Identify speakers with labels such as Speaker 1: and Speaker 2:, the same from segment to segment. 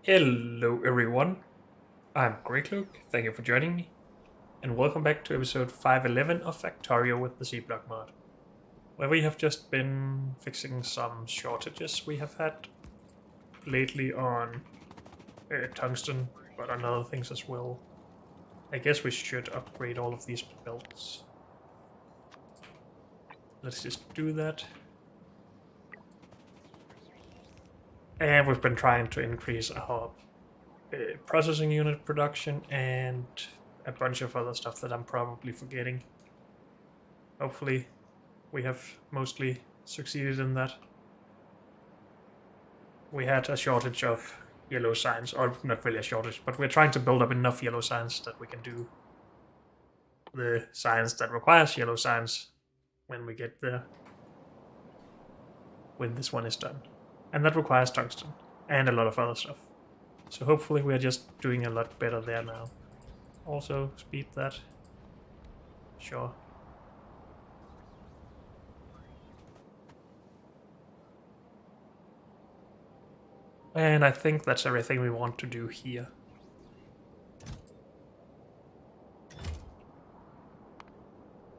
Speaker 1: Hello everyone, I'm Greg Luke, thank you for joining me, and welcome back to episode 511 of Factorio with the C-Block mod, where we have just been fixing some shortages we have had lately on tungsten, but on other things as well. I guess we should upgrade all of these belts. Let's just do that. And we've been trying to increase our processing unit production and a bunch of other stuff that I'm probably forgetting. Hopefully we have mostly succeeded in that. We had a shortage of yellow signs, or not really a shortage, but we're trying to build up enough yellow signs that we can do the signs that requires yellow signs when we get there, when this one is done. And that requires tungsten and a lot of other stuff. So hopefully we're just doing a lot better there now. Also, speed that. Sure. And I think that's everything we want to do here.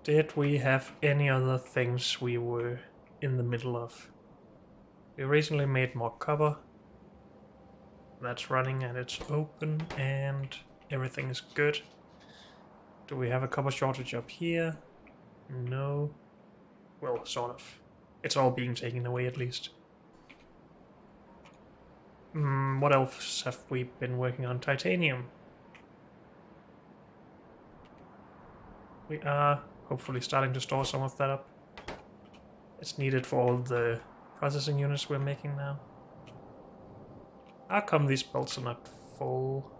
Speaker 1: Did we have any other things we were in the middle of? We recently made more copper. That's running and it's open and everything is good. Do we have a copper shortage up here? No. Well, sort of. It's all being taken away at least. What else have we been working on? Titanium. We are hopefully starting to store some of that up. It's needed for all the processing units we're making now. How come these belts are not full?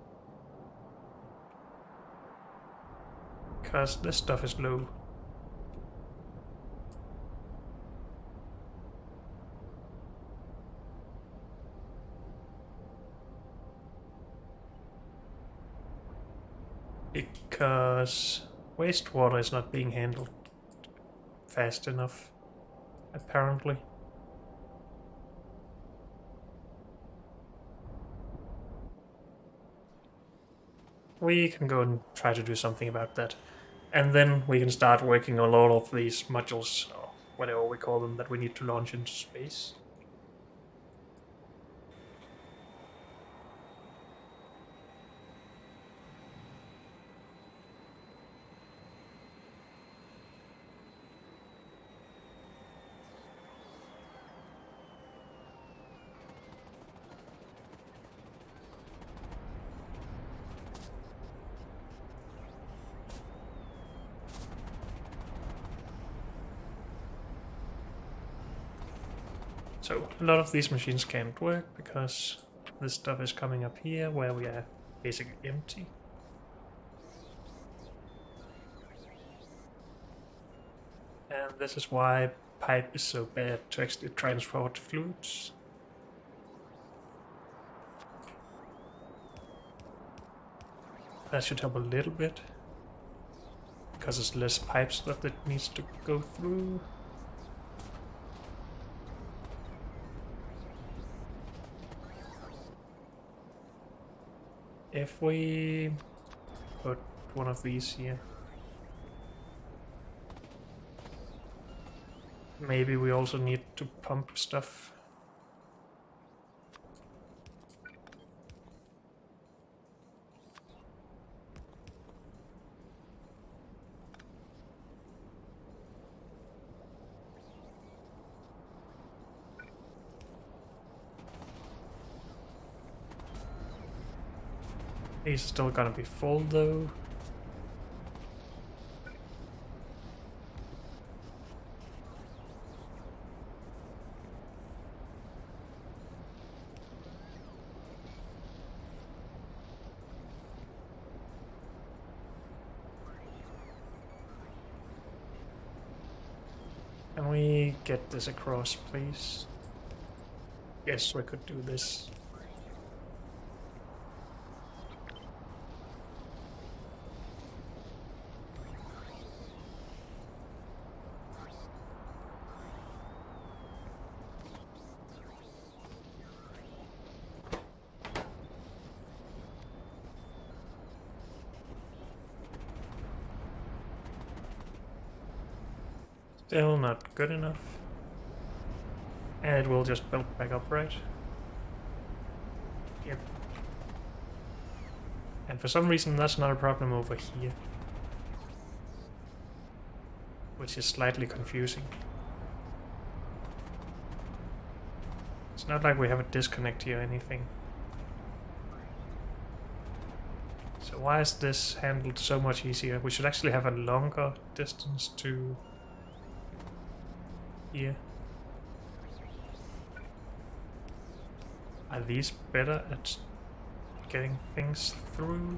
Speaker 1: Because this stuff is low. Because wastewater is not being handled fast enough, apparently. We can go and try to do something about that. And then we can start working on all of these modules, or whatever we call them, that we need to launch into space. So a lot of these machines can't work because this stuff is coming up here where we are basically empty. And this is why pipe is so bad to actually transport fluids. That should help a little bit, because there's less pipes that it needs to go through. If we put one of these here, maybe we also need to pump stuff. These are still gonna be full though. Can we get this across, please? Yes, we could do this. Still not good enough. And it will just build back up, right? Yep. And for some reason that's not a problem over here. Which is slightly confusing. It's not like we have a disconnect here or anything. So why is this handled so much easier? We should actually have a longer distance to here. Are these better at getting things through?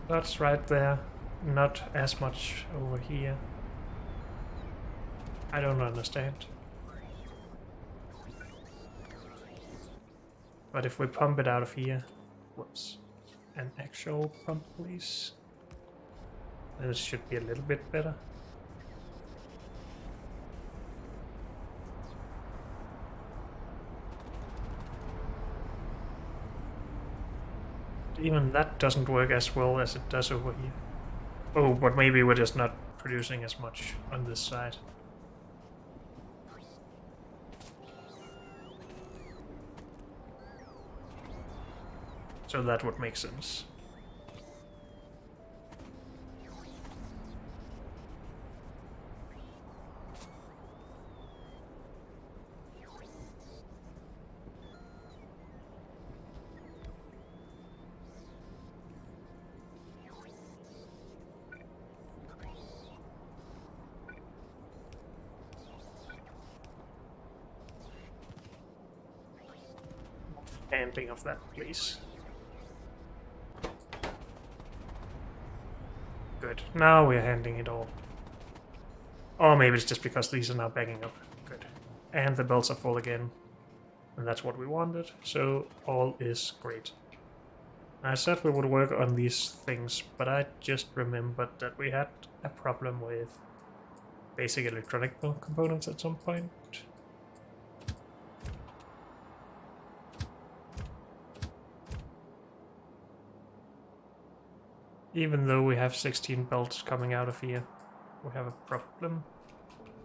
Speaker 1: That's right there. Not as much over here. I don't understand. But if we pump it out of here... Whoops. An actual pump, please. Then it should be a little bit better. Even that doesn't work as well as it does over here. Oh, but maybe we're just not producing as much on this side. So that would make sense. Handling of that, please. Good. Now we're handling it all. Or maybe it's just because these are now backing up. Good. And the belts are full again. And that's what we wanted. So all is great. I said we would work on these things, but I just remembered that we had a problem with basic electronic components at some point. Even though we have 16 belts coming out of here, we have a problem.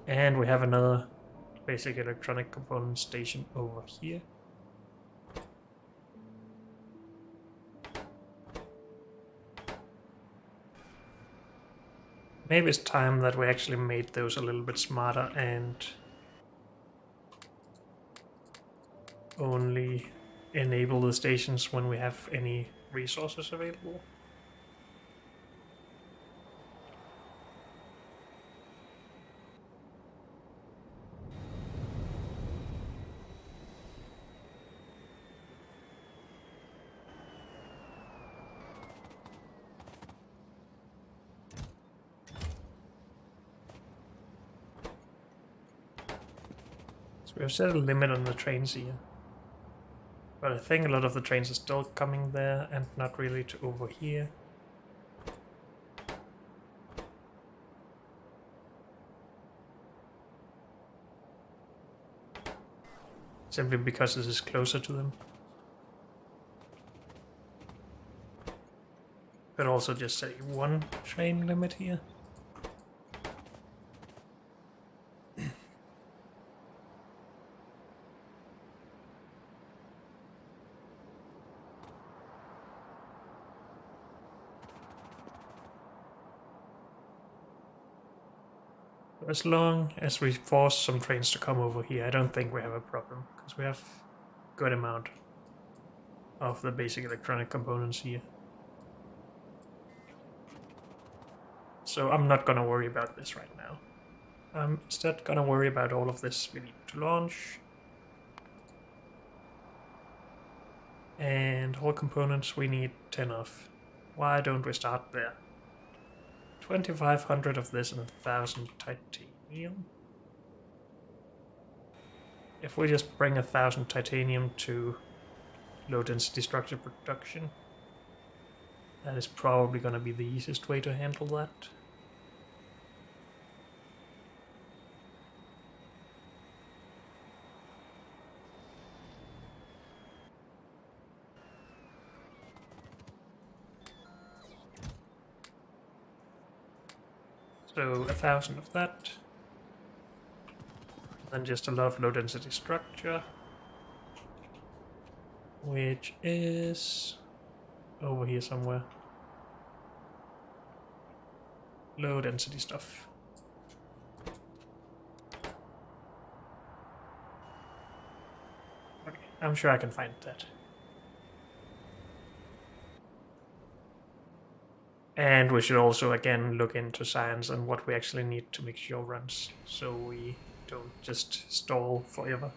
Speaker 1: And we have another basic electronic component station over here. Maybe it's time that we actually made those a little bit smarter and only enable the stations when we have any resources available. We have set a limit on the trains here. But I think a lot of the trains are still coming there and not really to over here. Simply because this is closer to them. Could also just say one train limit here. As long as we force some trains to come over here, I don't think we have a problem, because we have a good amount of the basic electronic components here. So I'm not gonna worry about this right now. I'm instead gonna worry about all of this we need to launch. And all components we need 10 of. Why don't we start there? 2500 of this and 1000 titanium. If we just bring 1000 titanium to low density structure production, that is probably going to be the easiest way to handle that. So 1,000 of that. Then just a lot of low density structure, which is over here somewhere. Low density stuff. Okay, I'm sure I can find that. And we should also again look into science and what we actually need to make sure runs, so we don't just stall forever.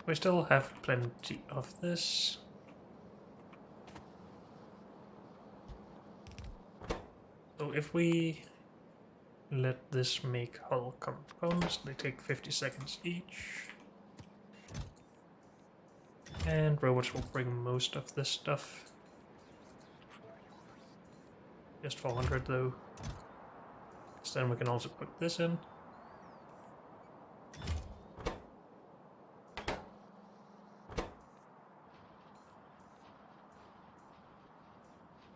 Speaker 1: We still have plenty of this. So if we let this make hull components, they take 50 seconds each. And robots will bring most of this stuff. Just 400 though. So then we can also put this in.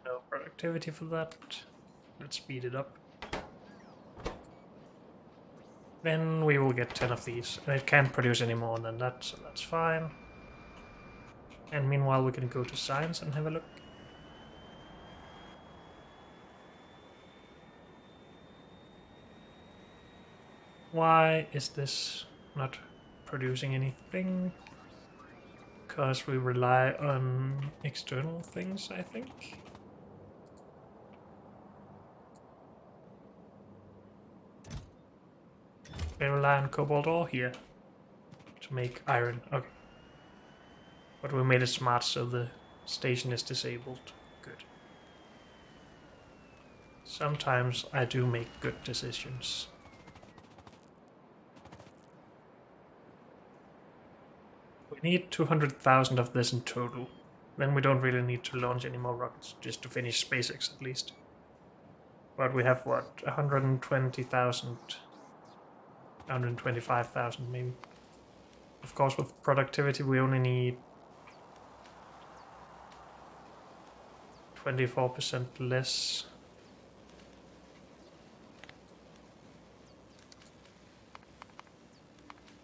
Speaker 1: No productivity for that. Let's speed it up. Then we will get 10 of these, and it can't produce any more than that, so that's fine. And meanwhile we can go to science and have a look. Why is this not producing anything? Because we rely on external things, I think. We rely on cobalt ore here to make iron. Okay. But we made it smart so the station is disabled. Good. Sometimes I do make good decisions. We need 200,000 of this in total. Then we don't really need to launch any more rockets, just to finish SpaceX at least. But we have what, 120,000, 125,000 maybe. Of course, with productivity we only need 24% less.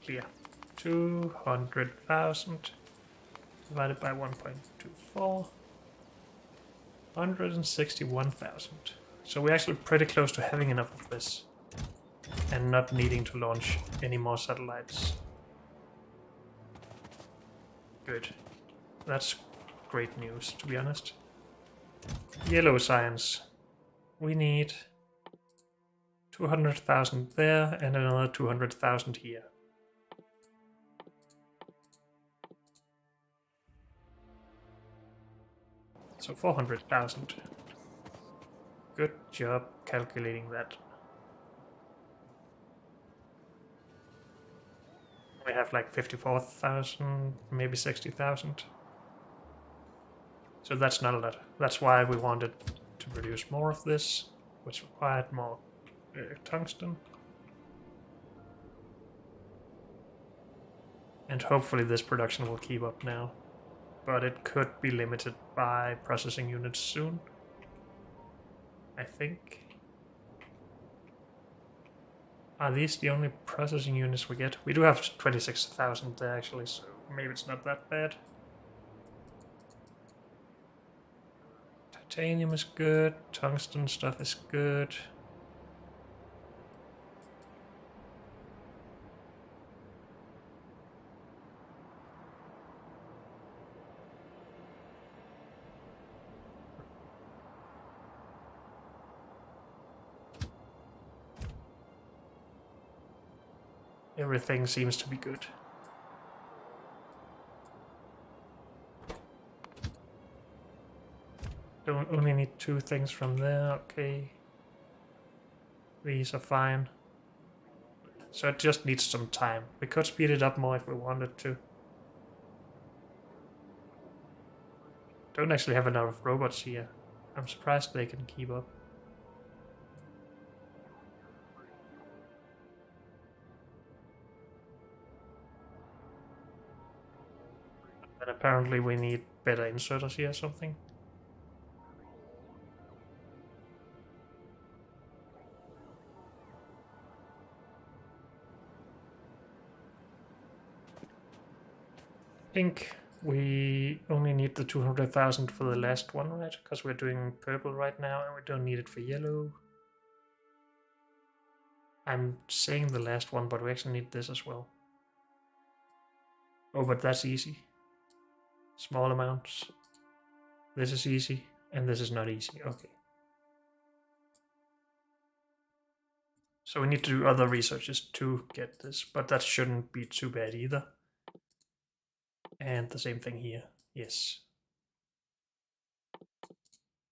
Speaker 1: Clear. 200,000 divided by 1.24. 161,000. So we're actually pretty close to having enough of this and not needing to launch any more satellites. Good. That's great news, to be honest. Yellow science. We need 200,000 there and another 200,000 here. So 400,000. Good job calculating that. We have like 54,000, maybe 60,000. So that's not a lot. That's why we wanted to produce more of this, which required more tungsten. And hopefully this production will keep up now. But it could be limited by processing units soon, I think. Are these the only processing units we get? We do have 26,000 there actually, so maybe it's not that bad. Titanium is good, tungsten stuff is good. Everything seems to be good. Don't only need 2 things from there, okay. These are fine. So it just needs some time. We could speed it up more if we wanted to. Don't actually have enough robots here. I'm surprised they can keep up. And apparently we need better inserters here or something. I think we only need the 200,000 for the last one, right? Because we're doing purple right now and we don't need it for yellow. I'm saying the last one, but we actually need this as well. Oh, but that's easy. Small amounts. This is easy, and this is not easy. Okay. So we need to do other researches to get this, but that shouldn't be too bad either. And the same thing here. Yes.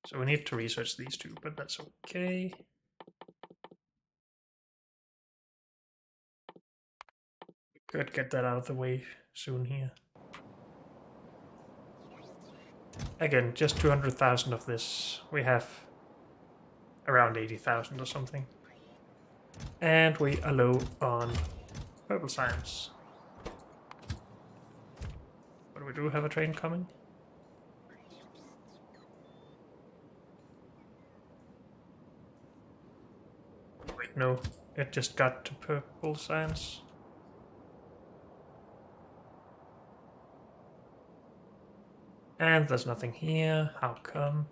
Speaker 1: So we need to research these two, but that's okay. We could get that out of the way soon here. Again, just 200,000 of this. We have around 80,000 or something. And we are low on purple science. But we do have a train coming. Wait, no. It just got to purple science. And there's nothing here. How come?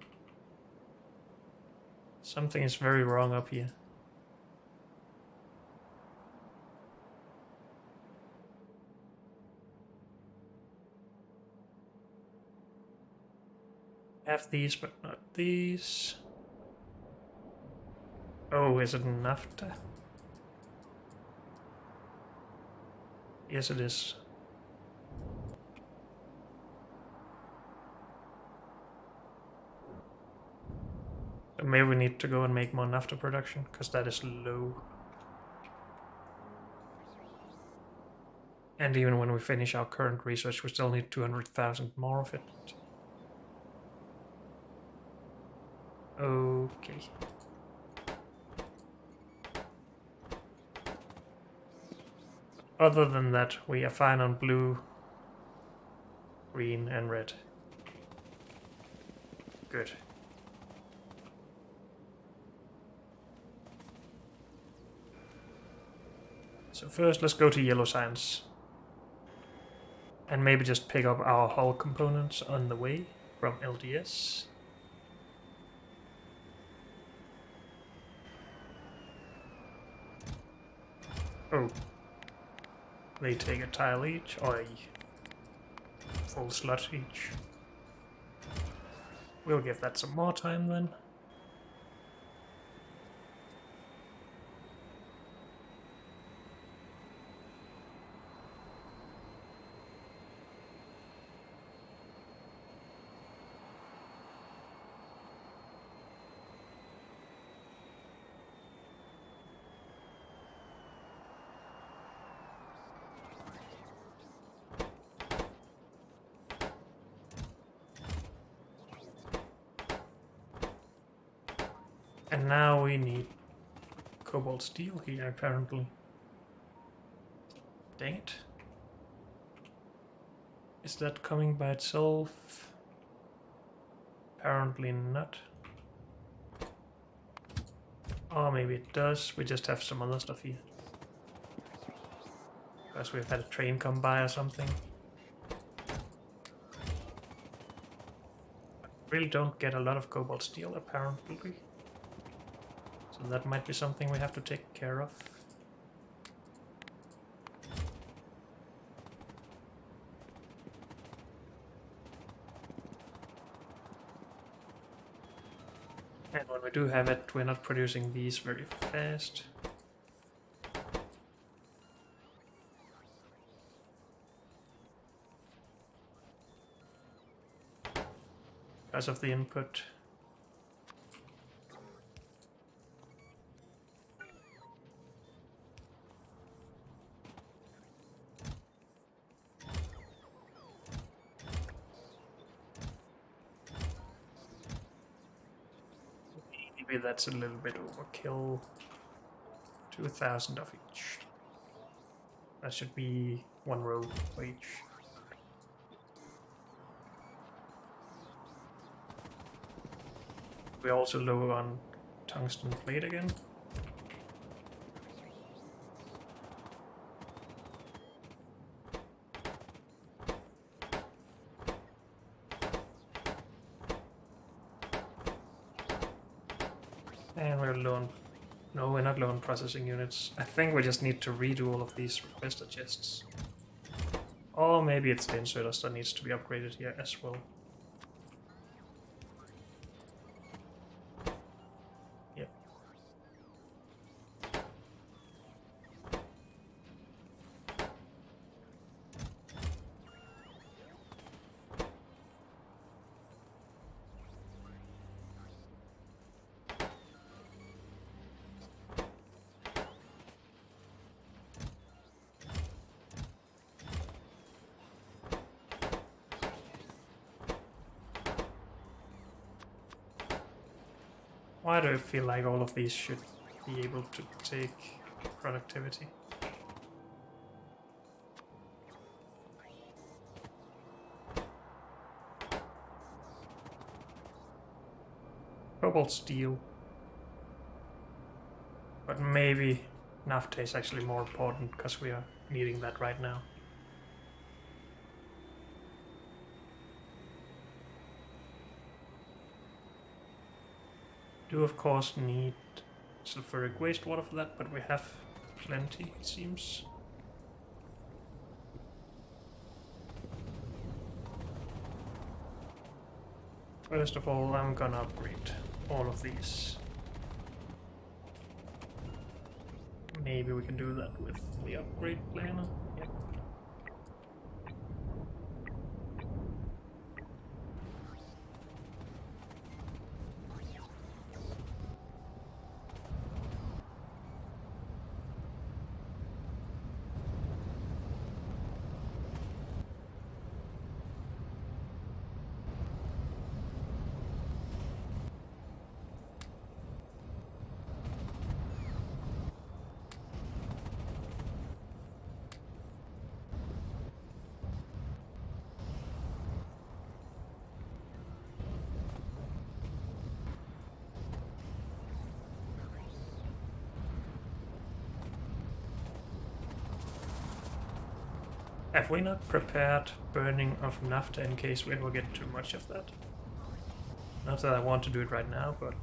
Speaker 1: Something is very wrong up here. Have these, but not these. Oh, is it enough to... Yes, it is. So maybe we need to go and make more naphtha production, because that is low. And even when we finish our current research, we still need 200,000 more of it. Okay. Other than that, we are fine on blue, green, and red. Good. So first, let's go to yellow science. And maybe just pick up our hull components on the way from LDS. Oh. They take a tile each, or a full slot each. We'll give that some more time then. And now we need cobalt steel here, apparently. Dang it. Is that coming by itself? Apparently not. Or maybe it does. We just have some other stuff here. Because we've had a train come by or something. Really don't get a lot of cobalt steel, apparently. So that might be something we have to take care of. And when we do have it, we're not producing these very fast. because of the input. Maybe that's a little bit overkill. 2,000 of each. That should be one row for each. We're also low on tungsten plate again. And we're low on... No, we're not low on processing units. I think we just need to redo all of these requested chests. Or maybe it's the inserters that needs to be upgraded here as well. Yep. Why do I feel like all of these should be able to take productivity? Cobalt steel. But maybe naphtha is actually more important because we are needing that right now. Do of course need sulfuric wastewater for that, but we have plenty, it seems. First of all, I'm gonna upgrade all of these. Maybe we can do that with the upgrade planner. Yep. Have we not prepared burning of naphtha in case we ever get too much of that? Not that I want to do it right now, but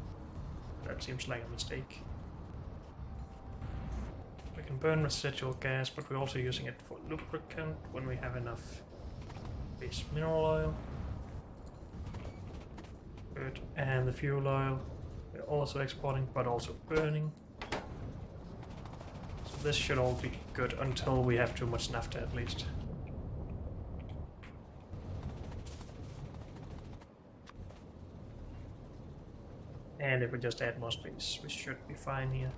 Speaker 1: that seems like a mistake. We can burn residual gas, but we're also using it for lubricant when we have enough base mineral oil. Good. And the fuel oil we're also exporting, but also burning. So this should all be good until we have too much naphtha at least. And if we just add more space, we should be fine here.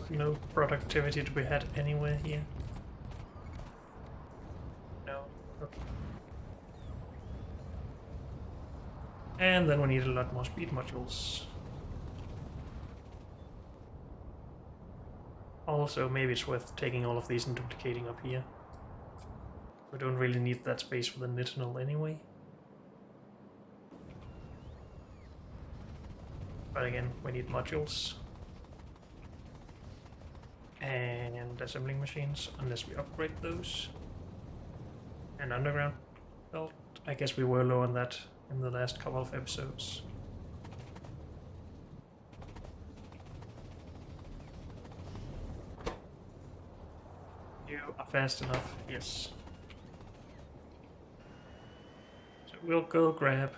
Speaker 1: No productivity to be had anywhere here. No. Okay. And then we need a lot more speed modules. Also, maybe it's worth taking all of these and duplicating up here. We don't really need that space for the nitinol anyway. But again, we need modules. And assembling machines, unless we upgrade those. And underground belt. I guess we were low on that in the last couple of episodes. You are fast enough, yes. So we'll go grab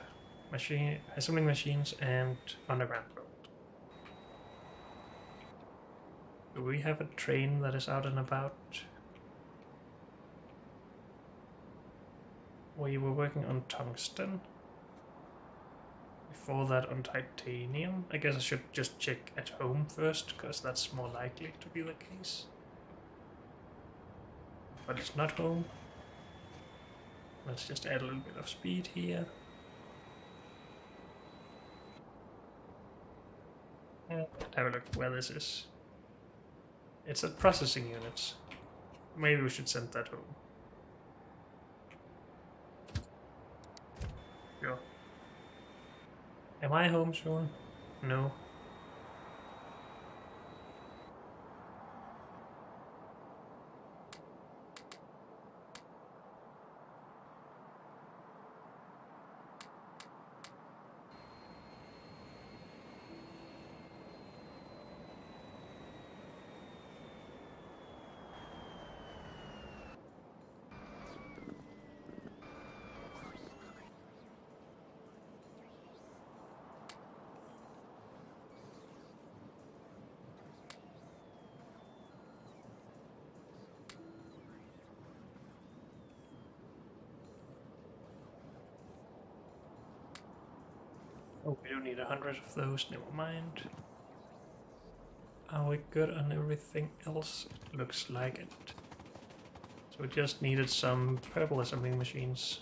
Speaker 1: assembling machines and underground road. Do we have a train that is out and about? We were working on tungsten. Before that on titanium. I guess I should just check at home first, because that's more likely to be the case. But it's not home. Let's just add a little bit of speed here. And have a look where this is. It's at processing units. Maybe we should send that home. Sure. Am I home soon? No. Oh, we don't need 100 of those, never mind. Are we good on everything else? It looks like it. So we just needed some purple assembling machines.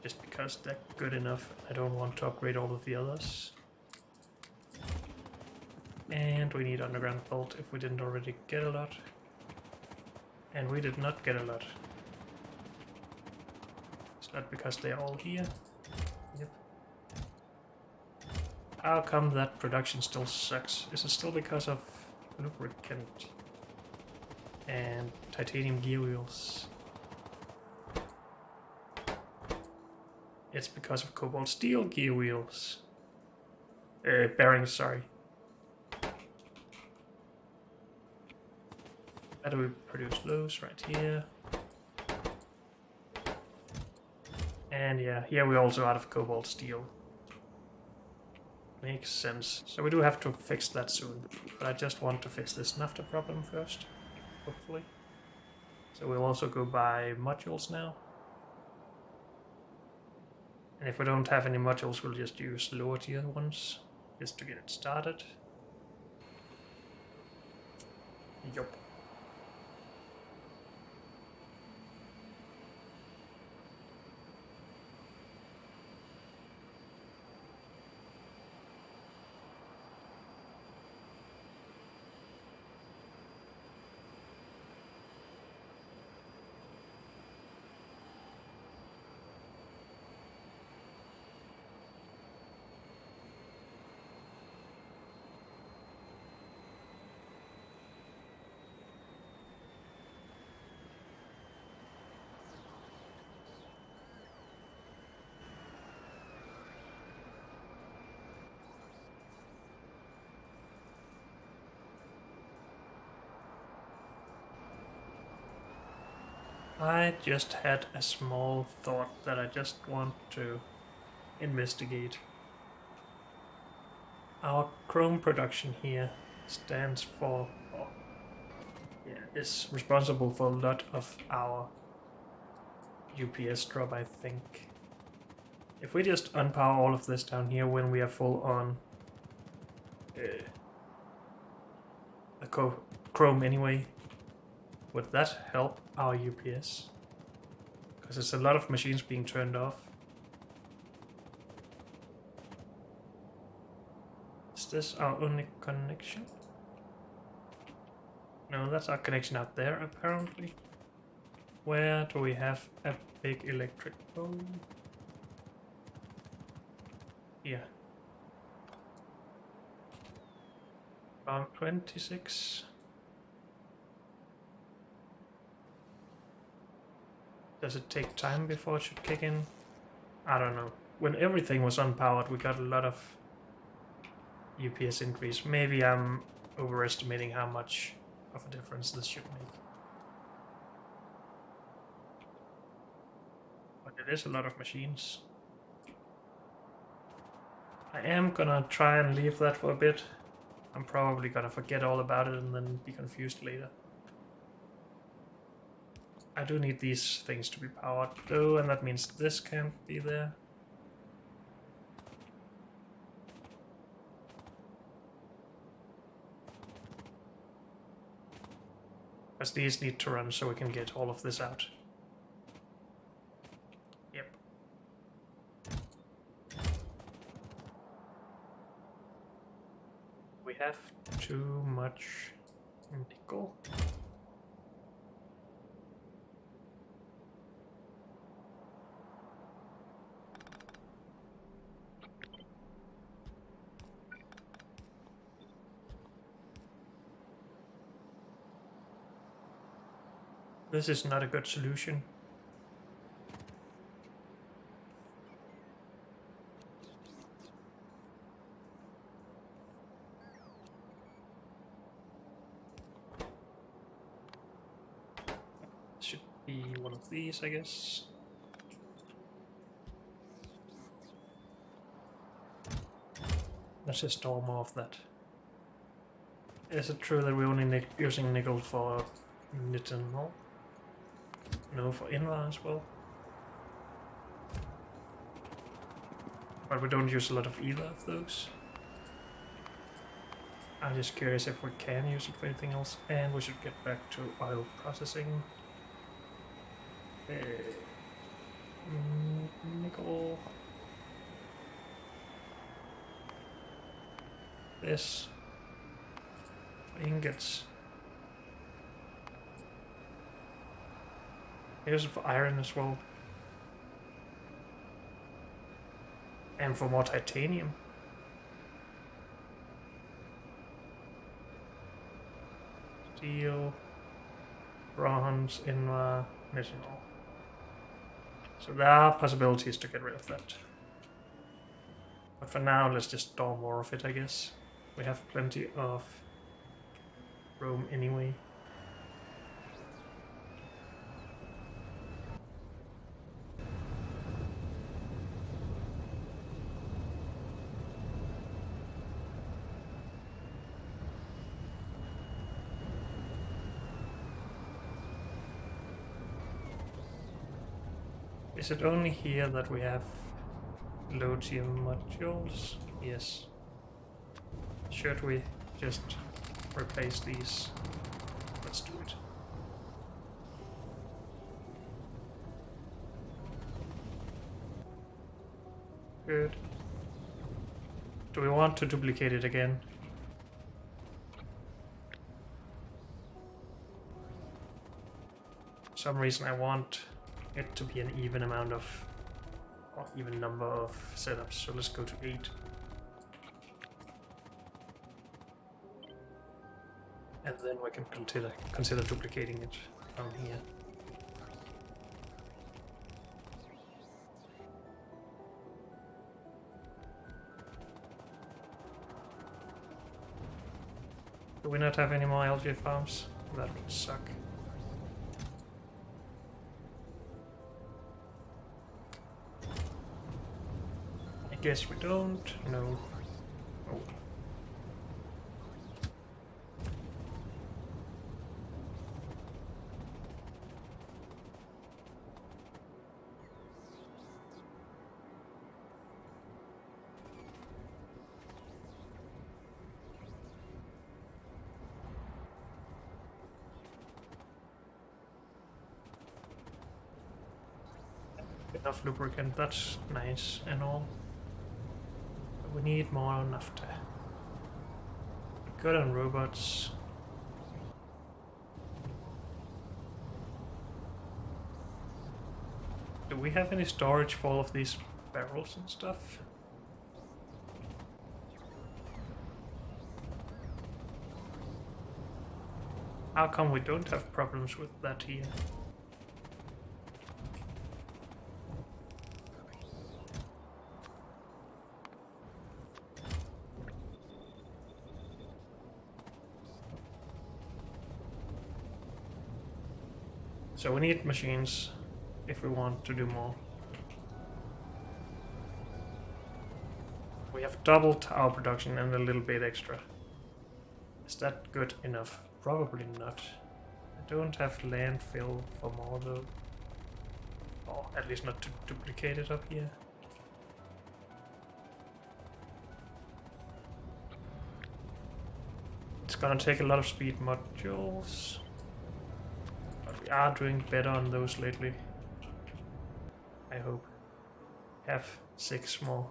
Speaker 1: Just because they're good enough, I don't want to upgrade all of the others. And we need underground bolt if we didn't already get a lot. And we did not get a lot. It's not because they're all here. Yep. How come that production still sucks? Is it still because of lubricant and titanium gear wheels? It's because of cobalt steel gear wheels. Bearings, sorry. How do we produce those? Right here. And yeah, here we're also out of cobalt steel. Makes sense. So we do have to fix that soon. But I just want to fix this naphtha problem first, hopefully. So we'll also go buy modules now. And if we don't have any modules, we'll just use lower tier ones, just to get it started. Yup. I just had a small thought that I just want to investigate. Our chrome production here stands for, is responsible for a lot of our UPS drop, I think. If we just unpower all of this down here when we are full on the chrome anyway, would that help our UPS? Because it's a lot of machines being turned off. Is this our only connection? No, that's our connection out there, apparently. Where do we have a big electric pole? Here. Around 26. Does it take time before it should kick in? I don't know. When everything was unpowered, we got a lot of UPS increase. Maybe I'm overestimating how much of a difference this should make. But it is a lot of machines. I am gonna try and leave that for a bit. I'm probably gonna forget all about it and then be confused later. I do need these things to be powered though, and that means this can't be there. Because these need to run so we can get all of this out. Yep. We have too much nickel. This is not a good solution. Should be one of these, I guess. Let's just store more of that. Is it true that we're only using nickel for nitinol? No, for Invar as well. But we don't use a lot of either of those. I'm just curious if we can use it for anything else. And we should get back to oil processing. Nickel. This. Ingots. Use it for iron as well. And for more titanium. Steel, bronze, Invar, nitinol. So there are possibilities to get rid of that. But for now, let's just store more of it, I guess. We have plenty of room anyway. Is it only here that we have Lotium modules? Yes. Should we just replace these? Let's do it. Good. Do we want to duplicate it again? For some reason I want it to be an even amount of, or even number of setups, so let's go to 8. And then we can consider duplicating it from here. Do we not have any more algae farms? That would suck. I guess we don't. No. Oh. Enough lubricant, that's nice and all. But we need more naphtha. Good on robots. Do we have any storage for all of these barrels and stuff? How come we don't have problems with that here? So we need machines if we want to do more. We have doubled our production and a little bit extra. Is that good enough? Probably not. I don't have landfill for more though. Or at least not to duplicate it up here. It's gonna take a lot of speed modules. But we are doing better on those lately. I hope. Have 6 more.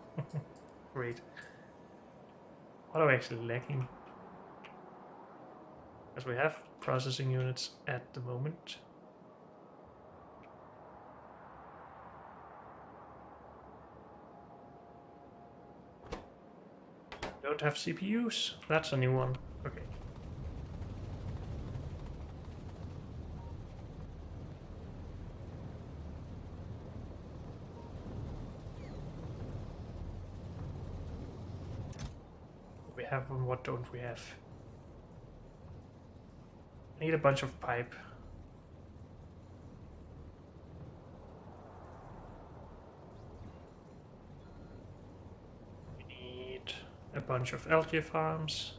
Speaker 1: Great. What are we actually lacking? Because we have processing units at the moment. Don't have CPUs. That's a new one. Okay. We have them, what don't we have? Need a bunch of pipe. We need a bunch of algae farms.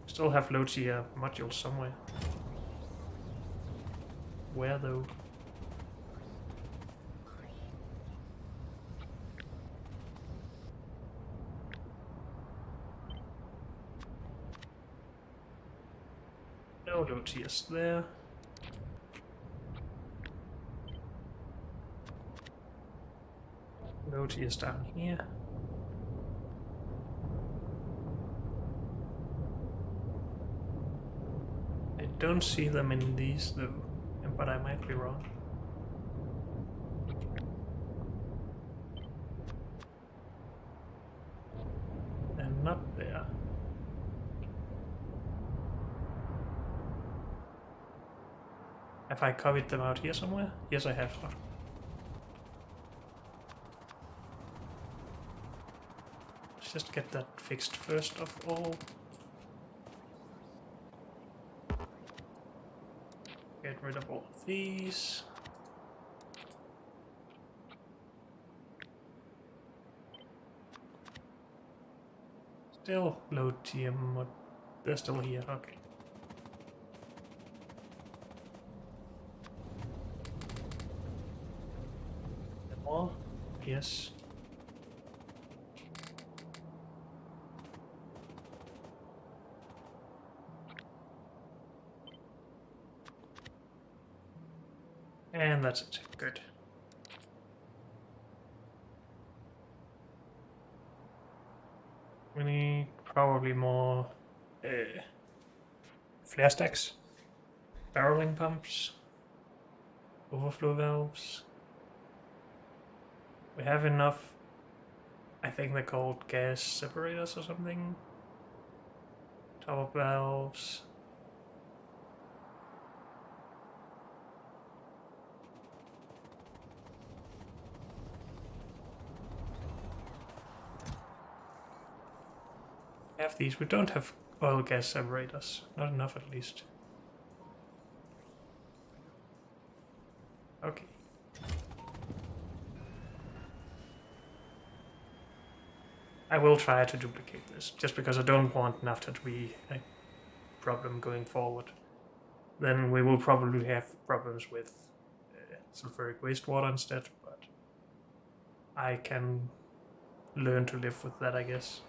Speaker 1: Still have low tier modules somewhere. Where though? No low tiers there. Low tiers down here. I don't see them in these though, but I might be wrong. They're not there. Have I copied them out here somewhere? Yes, I have. Let's just get that fixed first of all. Get rid of all of these. Still low tier mod. They're still here, okay. More? Yes. And that's it. Good. We need probably more flare stacks, barreling pumps, overflow valves. We have enough, I think they're called gas separators or something. Top valves. We have these. We don't have oil gas separators. Not enough at least. Okay. I will try to duplicate this, just because I don't want naphtha to be a problem going forward. Then we will probably have problems with sulfuric wastewater instead, but I can learn to live with that, I guess.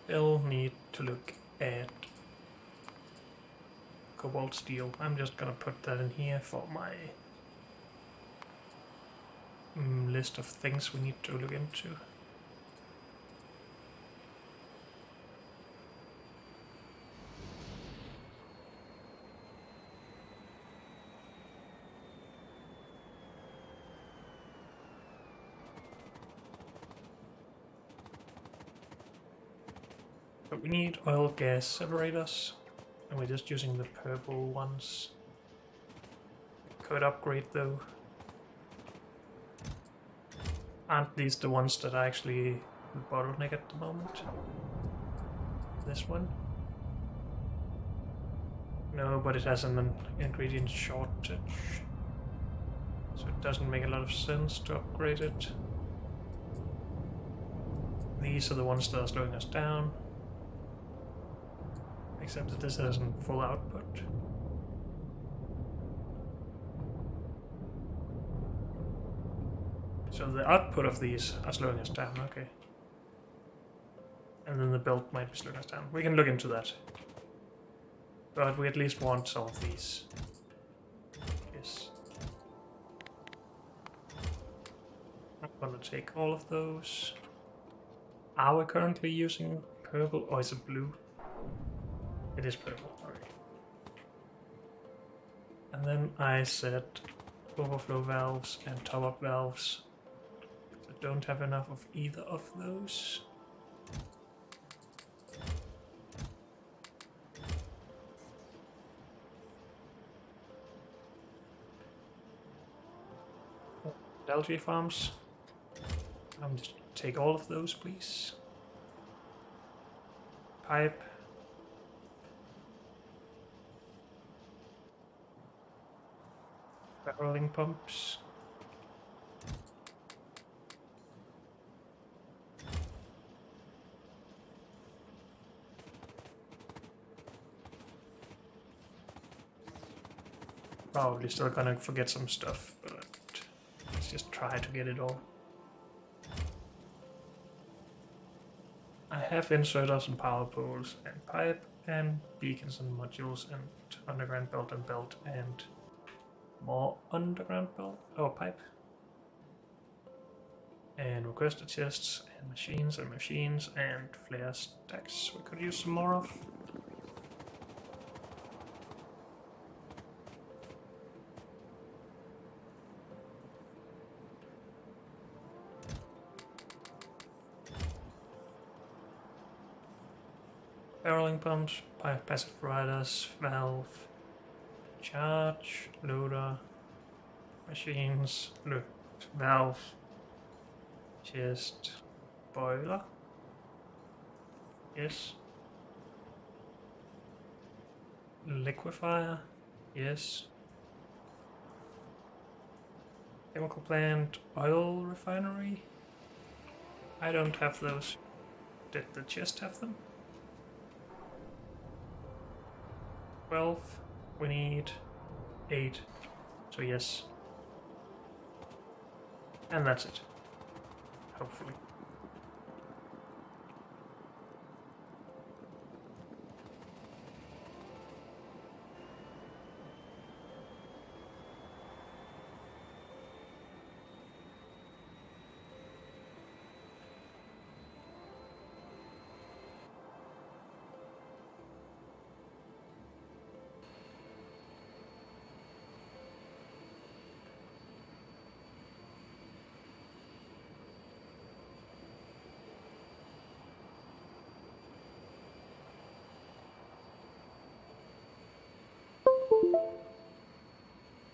Speaker 1: Still need to look at cobalt steel. I'm just gonna put that in here for my list of things we need to look into. But we need oil gas separators, and we're just using the purple ones. Could upgrade though. Aren't these the ones that are actually the bottleneck at the moment? This one? No, but it has an ingredient shortage. So it doesn't make a lot of sense to upgrade it. These are the ones that are slowing us down. Except that this hasn't full output. So the output of these are slowing us down, okay. And then the build might be slowing us down. We can look into that. But we at least want some of these. Yes. I'm gonna take all of those. Are we currently using purple or is it blue? It is purple, alright. And then I set overflow valves and top-up valves. I don't have enough of either of those. Algae farms. I'm just take all of those, please. Pipe. Barreling pumps. Probably still gonna forget some stuff, but let's just try to get it all. I have inserters and power poles and pipe and beacons and modules and underground belt and more underground belt or pipe. And requester chests and machines and flare stacks we could use some more of. Barreling pumps, passive providers, valve, charge, loader, machines, valve, chest, boiler. Yes. Liquefier. Yes. Chemical plant, oil refinery. I don't have those. Did the chest have them? 12. We need 8. So yes. And that's it. Hopefully.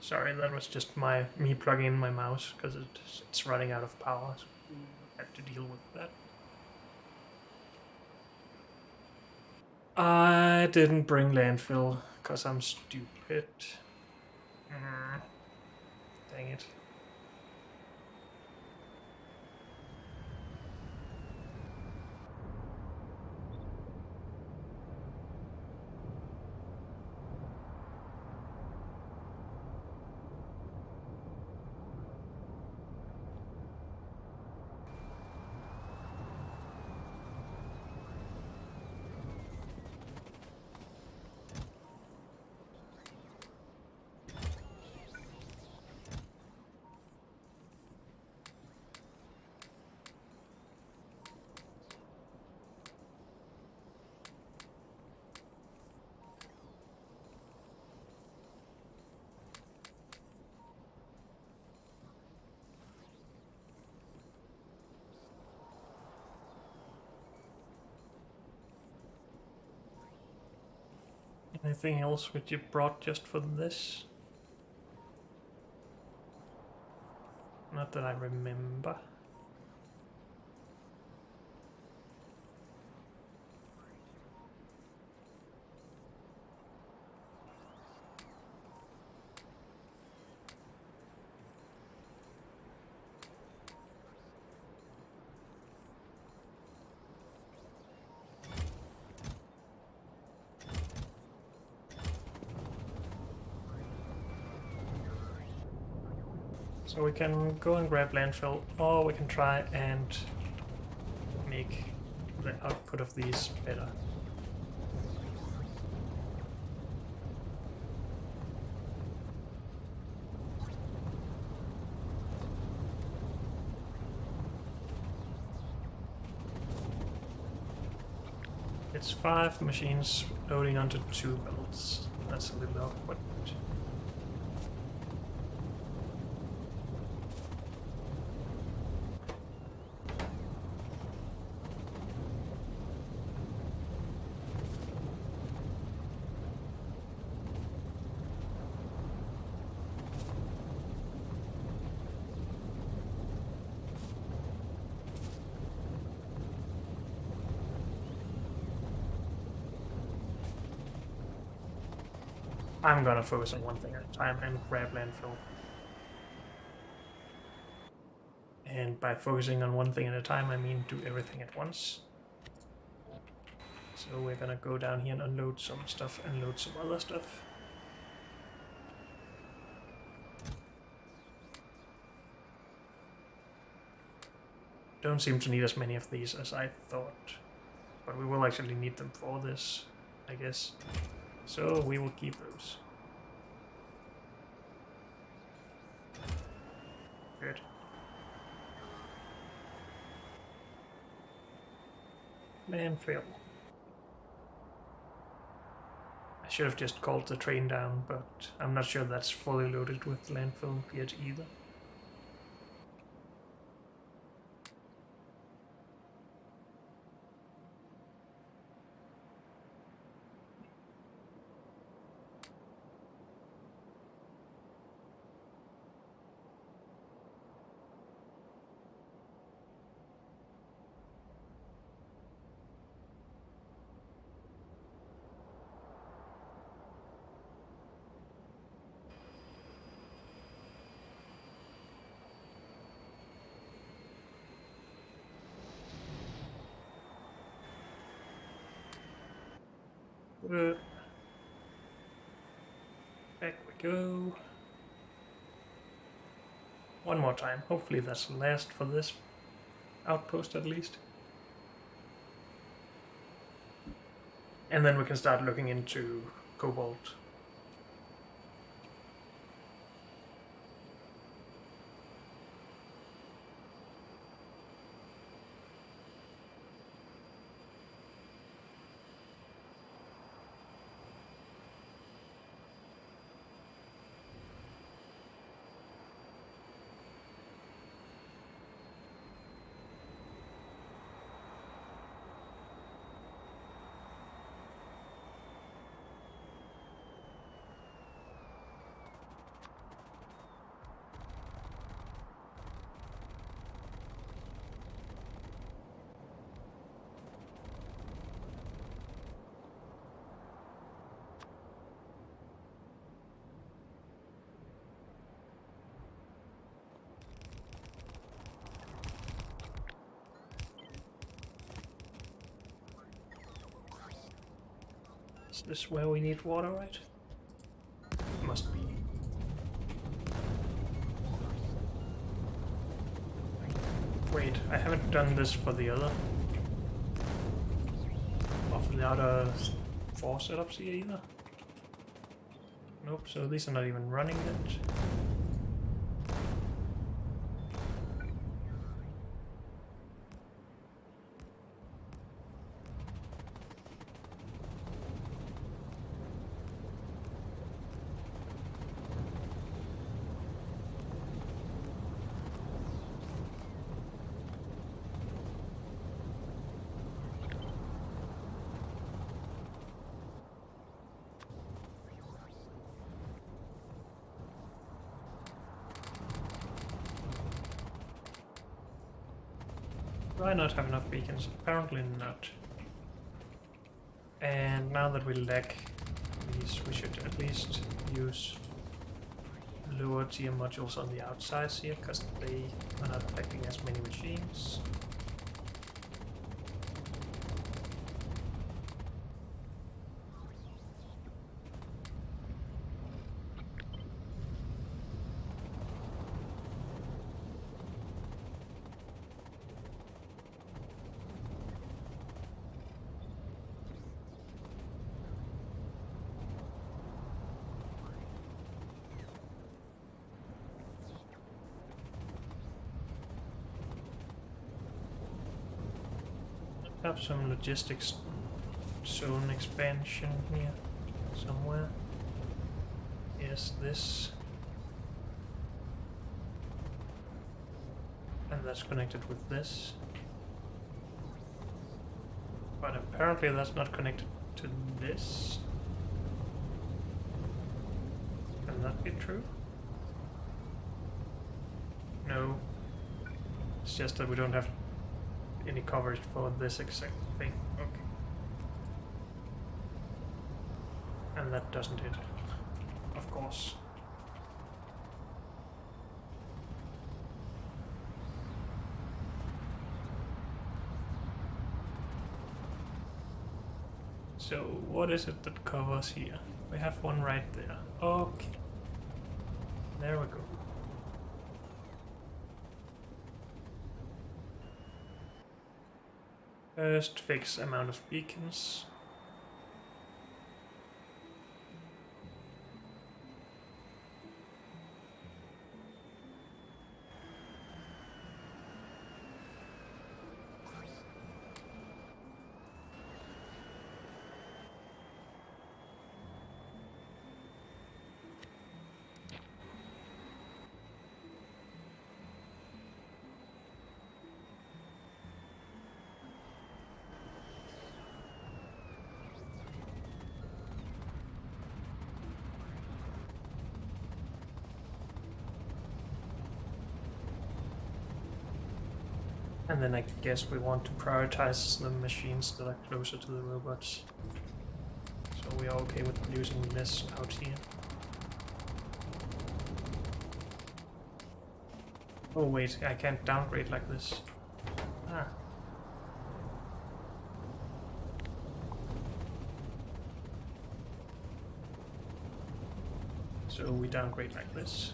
Speaker 1: Sorry, that was just me plugging in my mouse because it's running out of power. So I have to deal with that. I didn't bring landfill because I'm stupid. Dang it. Anything else which you brought just for this? Not that I remember. So we can go and grab landfill, or we can try and make the output of these better. It's 5 machines loading onto 2 belts. That's a little awkward. I'm gonna focus on one thing at a time and grab landfill. And by focusing on one thing at a time, I mean do everything at once. So we're gonna go down here and unload some stuff and load some other stuff. Don't seem to need as many of these as I thought, but we will actually need them for this, I guess. So we will keep those. Good. Landfill. I should have just called the train down, but I'm not sure that's fully loaded with landfill yet either. Back we go. One more time. Hopefully that's the last for this outpost at least. And then we can start looking into cobalt. Is this where we need water, right? Must be. Wait, I haven't done this for the other... or for the other 4 setups here either. Nope, so these are not even running yet. Do I not have enough beacons? Apparently not. And now that we lack these, we should at least use lower tier modules on the outsides here, because they are not affecting as many machines. Have some logistics zone expansion here somewhere. Yes, this. And that's connected with this. But apparently that's not connected to this. Can that be true? No. It's just that we don't have any coverage for this exact thing. Okay. And that doesn't hit. Of course. So what is it that covers here? We have one right there. Okay. There we go. First fix amount of beacons. And then I guess we want to prioritize the machines that are closer to the robots. So we are okay with using this out here. Oh wait, I can't downgrade like this. Ah. So we downgrade like this.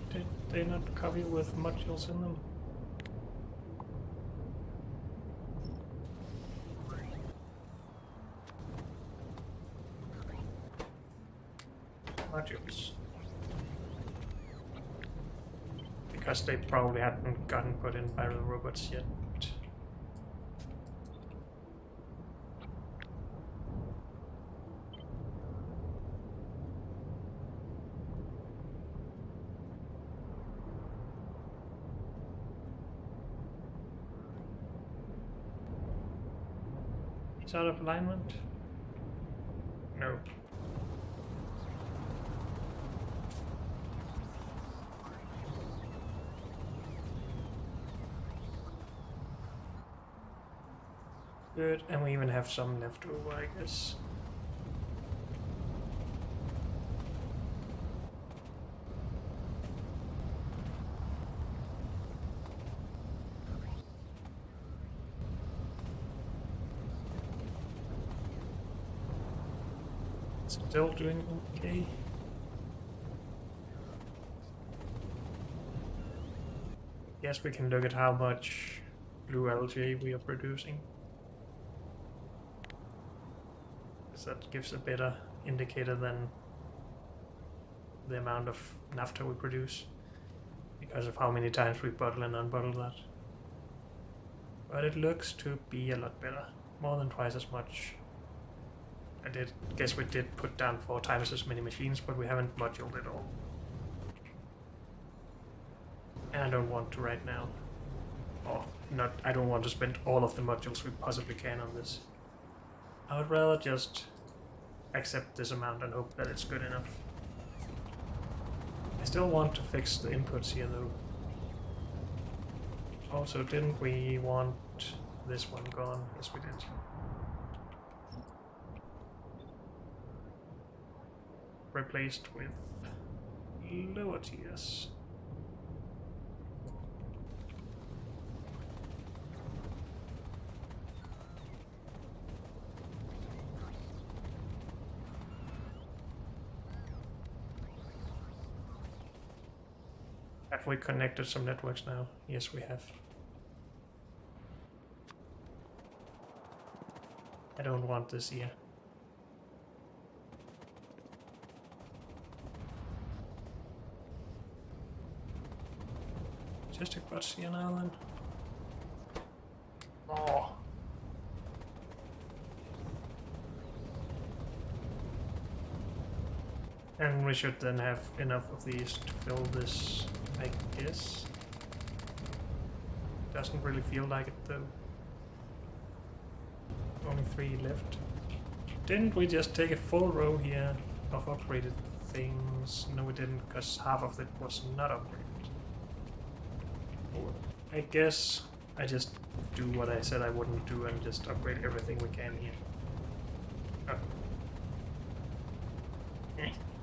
Speaker 1: Did they not cover with modules in them? Modules. Because they probably hadn't gotten put in by the robots yet. It's out of alignment? No. Good, and we even have some left over, I guess. Still doing okay. Yes, we can look at how much blue algae we are producing. Because that gives a better indicator than the amount of naphtha we produce. Because of how many times we bottle and unbottle that. But it looks to be a lot better. More than twice as much. I guess we did put down 4 times as many machines, but we haven't moduled it all. And I don't want to right now. Or not, I don't want to spend all of the modules we possibly can on this. I would rather just accept this amount and hope that it's good enough. I still want to fix the inputs here though. Also, didn't we want this one gone? Yes, we did. Replaced with lower tiers. Have we connected some networks now? Yes, we have. I don't want this here. Just a bus here now then. Oh. And we should then have enough of these to fill this, I guess. Doesn't really feel like it though. Only 3 left. Didn't we just take a full row here of upgraded things? No we didn't, because half of it was not upgraded. I guess I just do what I said I wouldn't do and just upgrade everything we can here. Oh.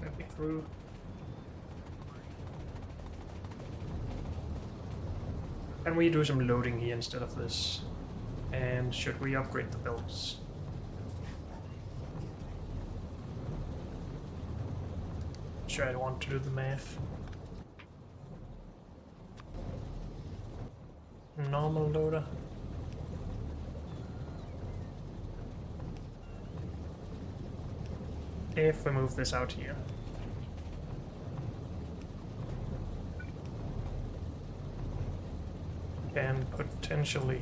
Speaker 1: Let me through. Can we do some loading here instead of this? And should we upgrade the belts? Sure, I don't want to do the math. Normal loader. If we move this out here. Can potentially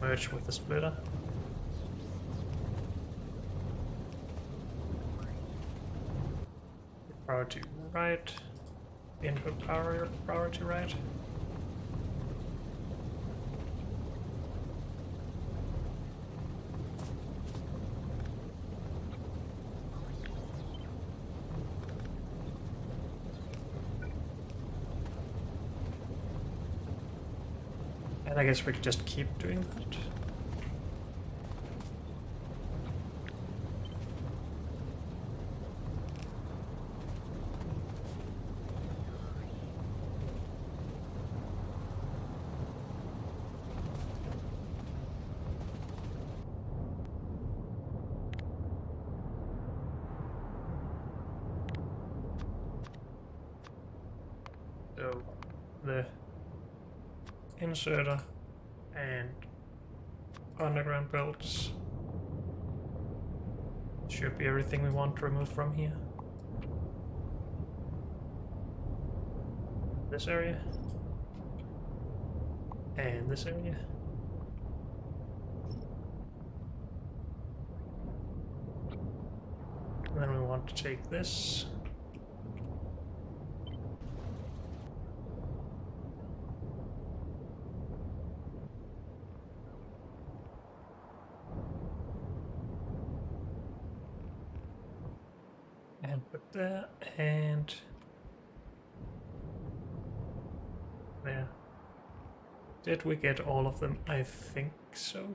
Speaker 1: merge with the splitter. Power to right. Input power to right. And I guess we could just keep doing that. So the inserter and underground belts should be everything we want to remove from here. This area and this area. And then we want to take this. And put there, and there. Did we get all of them? I think so.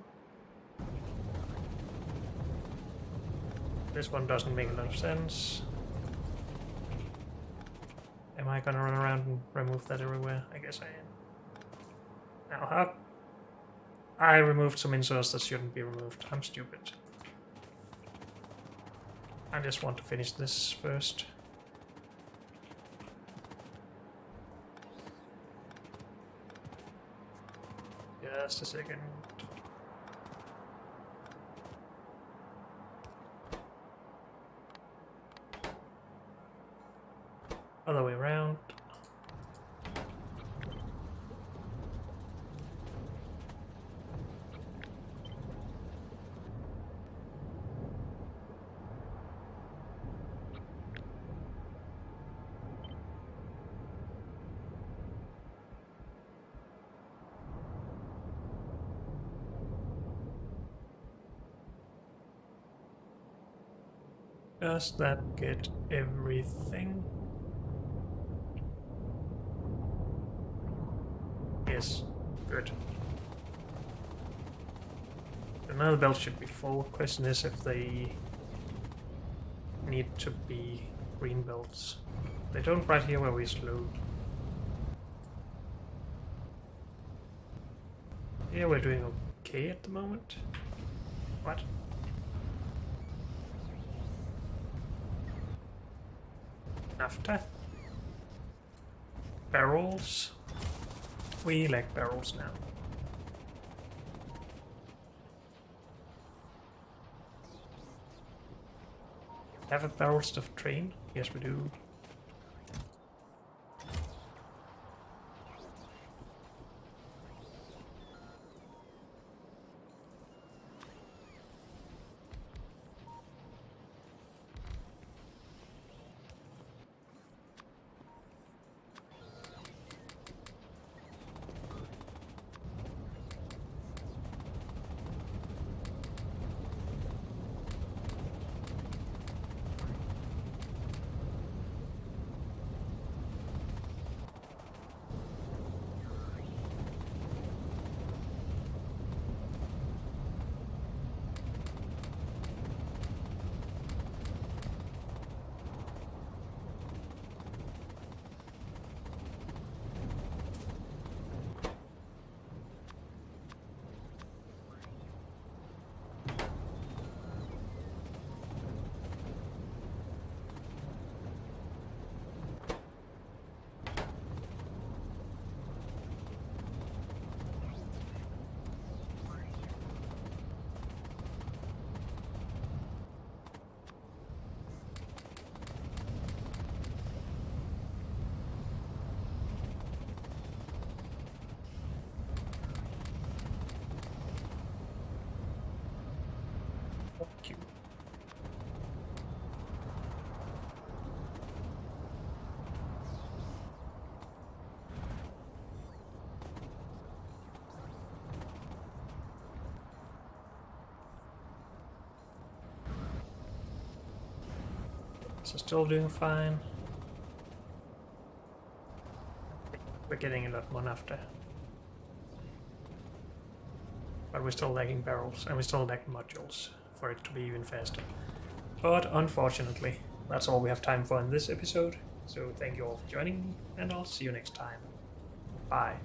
Speaker 1: This one doesn't make a lot of sense. Am I gonna run around and remove that everywhere? I guess I am. Now, how? I removed some inserts that shouldn't be removed. I'm stupid. I just want to finish this first. Just a second. Other way around. Does that get everything? Yes, good. Another belt should be full. Question is if they need to be green belts. They don't right here where we slow. Yeah, we're doing okay at the moment. What? After? barrels. We lack barrels now. Have a barrel stuffed train? Yes, we do. Thank you. So still doing fine. We're getting a lot more after. But we're still lacking barrels, and we're still lacking modules for it to be even faster. But unfortunately, that's all we have time for in this episode. So thank you all for joining me, and I'll see you next time. Bye.